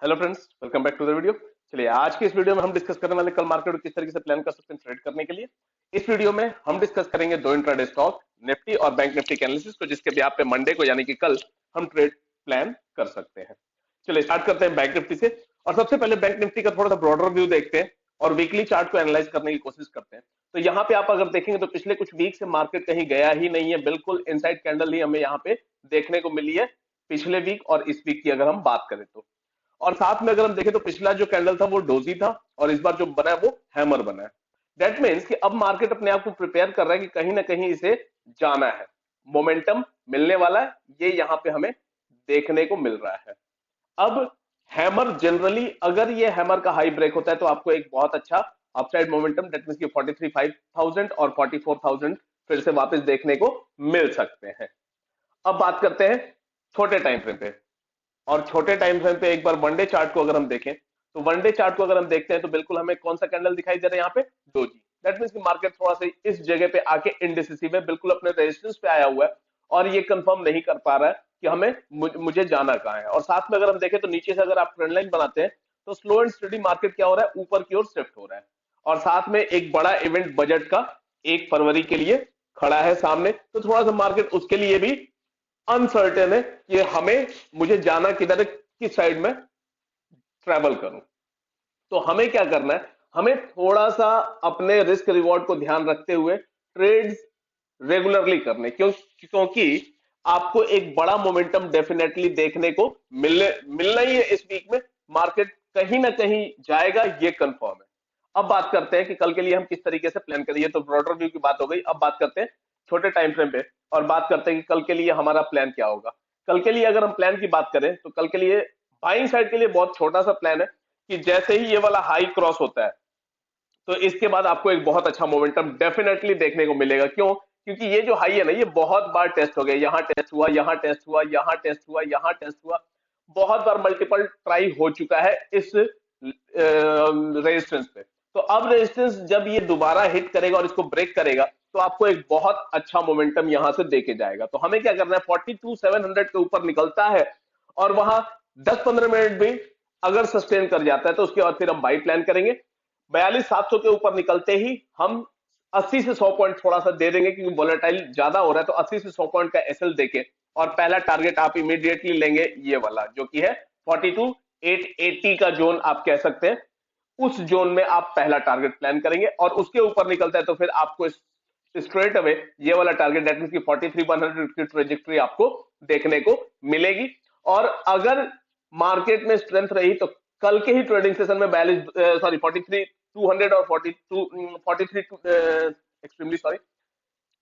Hello friends, welcome back to the video. चलिए, आज की इस वीडियो में हम डिस्कस करने वाले कल मार्केट को किस तरीके से प्लान कर सकते हैं ट्रेड करने के लिए। इस वीडियो में हम डिस्कस करेंगे दो इंट्राडे स्टॉक, निफ्टी और बैंक निफ्टी के एनालिसिस को, जिसके भी आप पे मंडे को यानी कि कल हम ट्रेड प्लान कर सकते हैं। चलिए स्टार्ट करते हैं बैंक निफ्टी से। और सबसे पहले बैंक निफ्टी का थोड़ा सा ब्रॉडर व्यू देखते हैं और वीकली चार्ट को एनालाइज करने की कोशिश करते हैं। तो यहाँ पे आप अगर देखेंगे तो पिछले कुछ वीक से मार्केट कहीं गया ही नहीं है, बिल्कुल इनसाइड कैंडल ही हमें यहाँ पे देखने को मिली है पिछले वीक और इस वीक की अगर हम बात करें तो। और साथ में अगर हम देखें तो पिछला जो कैंडल था वो डोजी था और इस बार जो बना है वो हैमर बना है। दैट मीन्स कि अब मार्केट अपने आप को प्रिपेयर कर रहा है कि कहीं ना कहीं इसे जाना है, मोमेंटम मिलने वाला है, ये यहाँ पे हमें देखने को मिल रहा है। अब हैमर जनरली अगर ये हैमर का हाई ब्रेक होता है तो आपको एक बहुत अच्छा अपसाइड मोमेंटम दैट मींस कि 43,500 और 44,000 फिर से वापस देखने को मिल सकते हैं। अब बात करते हैं छोटे टाइम फ्रेम पे। और छोटे टाइम फ्रेम पे एक बार वनडे चार्ट को अगर हम देखें तो वनडे चार्ट को अगर हम देखते हैं तो बिल्कुल हमें कौन सा कैंडल दिखाई दे रहा है यहाँ पे, डोजी। दैट मींस कि मार्केट थोड़ा सा इस जगह पे आके इनडिसिसिव है, बिल्कुल अपने रेजिस्टेंस पे आया हुआ है और ये कंफर्म नहीं कर पा रहा है कि हमें मुझे जाना कहाँ है। और साथ में अगर हम देखें तो नीचे से अगर आप ट्रेंड लाइन बनाते हैं तो स्लो एंड स्टडी मार्केट क्या हो रहा है, ऊपर की ओर शिफ्ट हो रहा है। और साथ में एक बड़ा इवेंट बजट का 1 फरवरी के लिए खड़ा है सामने, तो थोड़ा सा मार्केट उसके लिए भी अनसर्टेन है कि हमें मुझे जाना किधर है, किस साइड में ट्रेवल करूं। तो हमें क्या करना है, हमें थोड़ा सा अपने रिस्क रिवॉर्ड को ध्यान रखते हुए ट्रेड्स रेगुलरली करने, क्योंकि आपको एक बड़ा मोमेंटम डेफिनेटली देखने को मिलना ही है इस वीक में। मार्केट कहीं ना कहीं जाएगा, ये कंफर्म है। अब बात करते हैं कि कल के लिए हम किस तरीके से प्लान करिए। तो ब्रॉडर व्यू की बात हो गई, अब बात करते हैं छोटे टाइम फ्रेम पे और बात करते हैं कि कल के लिए हमारा प्लान क्या होगा। कल के लिए अगर हम प्लान की बात करें तो कल के लिए बाइंग साइड के लिए बहुत छोटा सा प्लान है कि जैसे ही ये वाला हाई क्रॉस होता है तो इसके बाद आपको एक बहुत अच्छा मोमेंटम डेफिनेटली देखने को मिलेगा। क्यों? क्योंककि ये जो हाई है ना, ये बहुत बार टेस्ट हो गया, यहां टेस्ट हुआ, यहां टेस्ट हुआ, यहां टेस्ट हुआ, यहां टेस्ट हुआ, बहुत बार मल्टीपल ट्राई हो चुका है इस रेजिस्टेंस पे। तो अब रेजिस्टेंस जब ये दोबारा हिट करेगा और इसको ब्रेक करेगा तो आपको एक बहुत अच्छा मोमेंटम यहां से देके जाएगा। तो हमें क्या करना है, 42,700 के ऊपर निकलता है और वहां 10-15 मिनट भी अगर सस्टेन कर जाता है तो उसके बाद फिर हम बाई प्लान करेंगे। 42,700 के ऊपर निकलते ही हम 80 से 100 पॉइंट थोड़ा सा दे देंगे क्योंकि वोलेटाइल ज्यादा हो रहा है, तो 80 से 100 पॉइंट का एसएल देके और पहला टारगेट आप इमीडिएटली लेंगे ये वाला जो कि है 42,880 का जोन आप कह सकते हैं। उस जोन में आप पहला टारगेट प्लान करेंगे और उसके ऊपर निकलता है तो फिर आपको स्ट्रेट अवे ये वाला टारगेट दैट मींस की 43,100 की ट्रेजेक्टरी आपको देखने को मिलेगी। और अगर मार्केट में स्ट्रेंथ रही तो कल के ही ट्रेडिंग सेशन में 43,200 और 43 एक्सट्रीमली सॉरी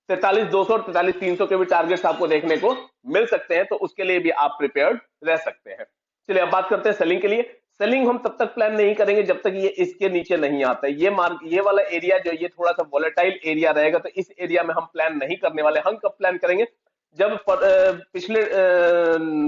43,200 और 43,300 के भी टारगेट्स आपको देखने को मिल सकते हैं, तो उसके लिए भी आप प्रिपेयर्ड रह सकते हैं। चलिए अब बात करते हैं सेलिंग के लिए। सेलिंग हम तब तक प्लान नहीं करेंगे जब तक ये इसके नीचे नहीं आता है। ये वाला एरिया जो ये थोड़ा सा वोलेटाइल एरिया रहेगा, तो इस एरिया में हम प्लान नहीं करने वाले। हम कब प्लान करेंगे, जब पिछले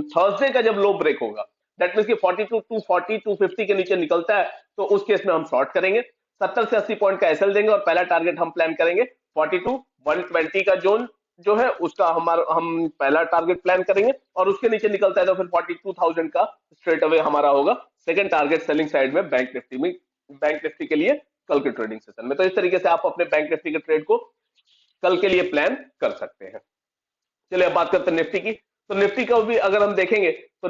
थर्सडे का जब लो ब्रेक होगा, दैट मींस कि 42 टू 40 250 के नीचे निकलता है तो उस केस में हम शॉर्ट करेंगे, 70 से 80 पॉइंट का एसएल देंगे और पहला टारगेट हम प्लान करेंगे 42,120 का जोन जो है उसका हम पहला टारगेट प्लान करेंगे। और उसके नीचे निकलता है तो फिर 42,000 का स्ट्रेट अवे हमारा होगा सेकंड टारगेट सेलिंग साइड में बैंक निफ्टी के लिए कल के ट्रेडिंग सेशन में। तो इस तरीके से आप अपने बैंक निफ्टी के ट्रेड को कल के लिए प्लान कर सकते हैं। चलिए अब बात करते हैं निफ्टी की। तो निफ्टी का भी अगर हम देखेंगे तो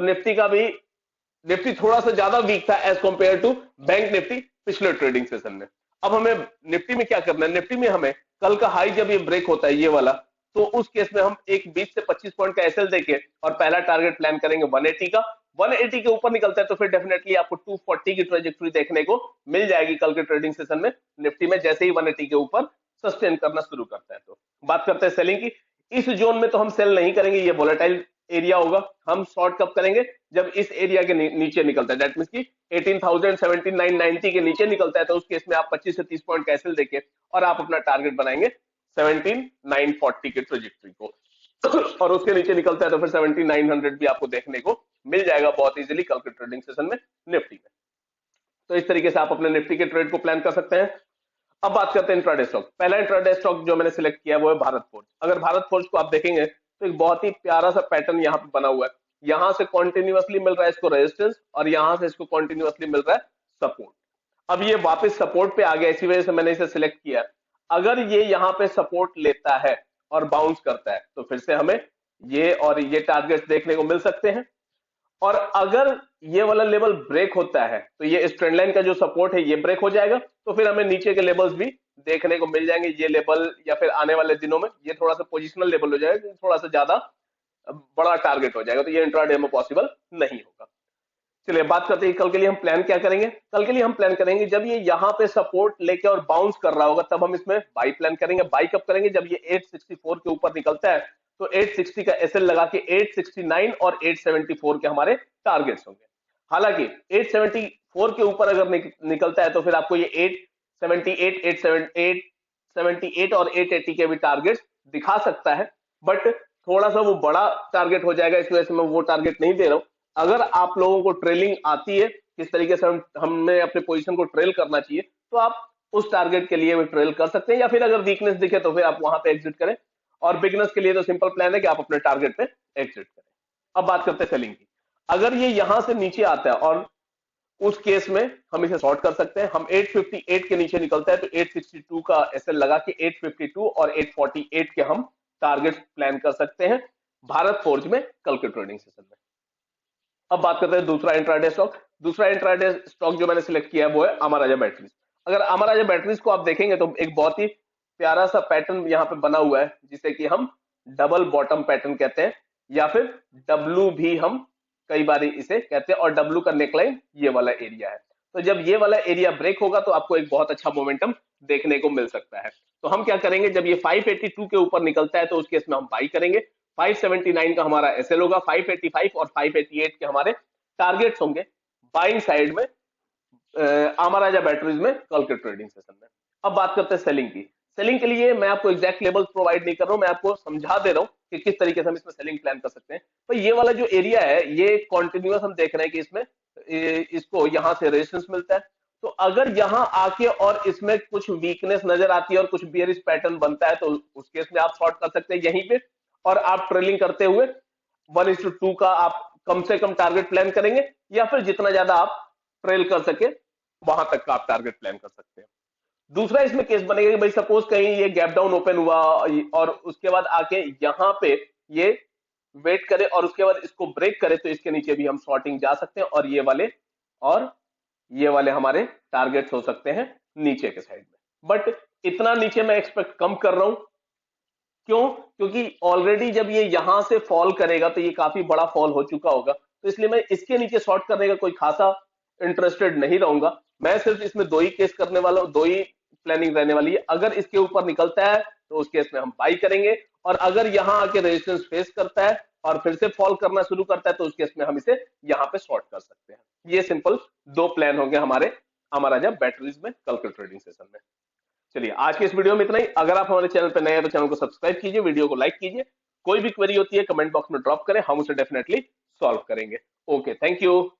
निफ्टी थोड़ा सा ज्यादा वीक था as compare to Bank Nifty पिछले ट्रेडिंग सेशन में। अब हमें निफ्टी में क्या करना है, निफ्टी में हमें कल का हाई जब ये ब्रेक होता है ये वाला, तो उस केस में हम एक 20 से 25 पॉइंट का एसएल देके और पहला टारगेट प्लान करेंगे 180 का। 180 के ऊपर निकलता है तो फिर डेफिनेटली आपको 240 की ट्रेजेक्टरी देखने को मिल जाएगी कल के ट्रेडिंग सेशन में निफ्टी में, जैसे ही 180 के ऊपर सस्टेन करना शुरू करता है। तो बात करते हैं सेलिंग की। इस जोन में तो हम सेल नहीं करेंगे, ये वोलेटाइल एरिया होगा। हम शॉर्ट कब करेंगे, जब इस एरिया के नीचे निकलता है, दैट मींस कि 18,000 17,990 के नीचे निकलता है तो उस केस में आप 25 से 30 पॉइंट कैंसिल देके और आप अपना टारगेट बनाएंगे 17,940 के ट्रेजेक्टरी को और उसके नीचे निकलता है तो फिर 17,900 भी आपको देखने को मिल जाएगा बहुत इजीली कल के ट्रेडिंग सेशन में निफ्टी में। तो इस तरीके से आप अपने निफ्टी के ट्रेड को प्लान कर सकते हैं। अब बात करते हैं इंट्राडे स्टॉक। पहला इंट्राडे स्टॉक जो मैंने सिलेक्ट किया वो है भारत फोर्ज। अगर भारत फोर्ज को आप देखेंगे तो एक बहुत ही प्यारा सा पैटर्न यहाँ पे बना हुआ है। यहां से कॉन्टिन्यूअसली मिल रहा है इसको रेजिस्टेंस, और यहां से इसको कॉन्टिन्यूअसली मिल रहा है सपोर्ट। अब ये वापस सपोर्ट पे आ गया, इसी वजह से मैंने इसे सिलेक्ट किया। अगर ये यहाँ पे सपोर्ट लेता है और बाउंस करता है तो फिर से हमें ये और ये टारगेट देखने को मिल सकते हैं। और अगर ये वाला लेवल ब्रेक होता है तो ये इस ट्रेंड लाइन का जो सपोर्ट है ये ब्रेक हो जाएगा, तो फिर हमें नीचे के लेवल्स भी देखने को मिल जाएंगे। ये लेवल या फिर आने वाले दिनों में ये थोड़ा सा पोजिशनल लेवल हो जाएगा, थोड़ा सा ज्यादा बड़ा टारगेट हो जाएगा, तो ये इंट्राडे में पॉसिबल नहीं होगा। चलिए बात करते हैं कल के लिए हम प्लान क्या करेंगे। कल के लिए हम प्लान करेंगे जब ये यहाँ पे सपोर्ट लेके और बाउंस कर रहा होगा तब हम इसमें बाई प्लान करेंगे। बाई कब करेंगे? जब ये 864 के ऊपर निकलता है तो 860 का एसएल लगा के 869 और 874 के हमारे टारगेट्स होंगे। हालांकि 874 के ऊपर अगर निकलता है तो फिर आपको ये 878, 878 और 880 के भी टारगेट्स दिखा सकता है, बट थोड़ा सा वो बड़ा टारगेट हो जाएगा, इस वजह से मैं वो टारगेट नहीं दे रहा हूं। अगर आप लोगों को ट्रेलिंग आती है, किस तरीके से हमें अपने पोजीशन को ट्रेल करना चाहिए, तो आप उस टारगेट के लिए भी ट्रेल कर सकते हैं, या फिर अगर वीकनेस दिखे तो फिर आप वहां पे एग्जिट करें। और बिगनर्स के लिए तो सिंपल प्लान है कि आप अपने टारगेट पे एग्जिट करें। अब बात करते हैं सेलिंग की। अगर ये यहां से नीचे आता है और उस केस में हम इसे शॉर्ट कर सकते हैं। हम 858 के नीचे निकलता है तो 862 का एसएल लगा के 852 और 848 के हम टारगेट प्लान कर सकते हैं भारत फोर्ज में कल के ट्रेडिंग सेशन में। अब बात करते हैं दूसरा इंट्राडे स्टॉक। दूसरा इंट्राडे स्टॉक जो मैंने सिलेक्ट किया है वो है अमर राजा बैटरीज। अगर अमर राजा बैटरीज को आप देखेंगे तो एक बहुत ही प्यारा सा पैटर्न यहाँ पे बना हुआ है, जिसे कि हम डबल बॉटम पैटर्न कहते हैं, या फिर डब्लू भी हम कई बार इसे कहते हैं। और डब्लू का नेकलाइन ये वाला एरिया है। तो जब ये वाला एरिया ब्रेक होगा तो आपको एक बहुत अच्छा मोमेंटम देखने को मिल सकता है। तो हम क्या करेंगे, जब ये 582 के ऊपर निकलता है तो उस केस में हम बाई करेंगे। 579 का हमारा एसएल होगा, 585 और 588 के हमारे टारगेट्स होंगे बाइंग साइड में अमर राजा बैटरीज में कल के ट्रेडिंग सेशन में। अब बात करते हैं सेलिंग की। सेलिंग के लिए मैं आपको एग्जैक्ट लेवल्स प्रोवाइड नहीं कर रहा हूं, मैं आपको समझा दे रहा हूं कि किस तरीके से हम इसमें सेलिंग प्लान कर सकते हैं। तो ये वाला जो एरिया है ये कॉन्टिन्यूअस हम देख रहे हैं कि इसमें इसको यहां से रेजिस्टेंस मिलता है। तो अगर यहां आके और इसमें कुछ वीकनेस नजर आती है और कुछ बियरिश पैटर्न बनता है तो उस केस में आप शॉर्ट कर सकते हैं यहीं पे, और आप ट्रेलिंग करते हुए 1:2 का आप कम से कम टारगेट प्लान करेंगे, या फिर जितना ज्यादा आप ट्रेल कर सके वहां तक का आप टारगेट प्लान कर सकते हैं। दूसरा इसमें केस बनेगा कि भाई सपोज कहीं ये गैप डाउन ओपन हुआ और उसके बाद आके यहां पे ये वेट करे और उसके बाद इसको ब्रेक करे तो इसके नीचे भी हम शॉर्टिंग जा सकते हैं, और ये वाले हमारे टारगेट्स हो सकते हैं नीचे के साइड में। बट इतना नीचे मैं एक्सपेक्ट कम कर रहा हूं। क्यों? क्योंकि ऑलरेडी जब ये यहां से फॉल करेगा तो ये काफी बड़ा फॉल हो चुका होगा, तो इसलिए मैं इसके नीचे शॉर्ट करने का कोई खासा इंटरेस्टेड नहीं रहूंगा। मैं सिर्फ इसमें दो ही केस करने वाला हूं, दो ही प्लानिंग रहने वाली है। अगर इसके ऊपर निकलता है तो उस केस में हम बाई करेंगे, और अगर यहां आके रेजिस्टेंस फेस करता है और फिर से फॉल करना शुरू करता है तो उस केस में हम इसे यहां पे शॉर्ट कर सकते हैं। ये सिंपल दो प्लान होंगे हमारे अमर राजा बैटरीज में कल के ट्रेडिंग सेशन में। चलिए आज के इस वीडियो में इतना ही। अगर आप हमारे चैनल पर नए हैं तो चैनल को सब्सक्राइब कीजिए, वीडियो को लाइक कीजिए। कोई भी क्वेरी होती है कमेंट बॉक्स में ड्रॉप करें, हम उसे डेफिनेटली सॉल्व करेंगे। Okay, thank you.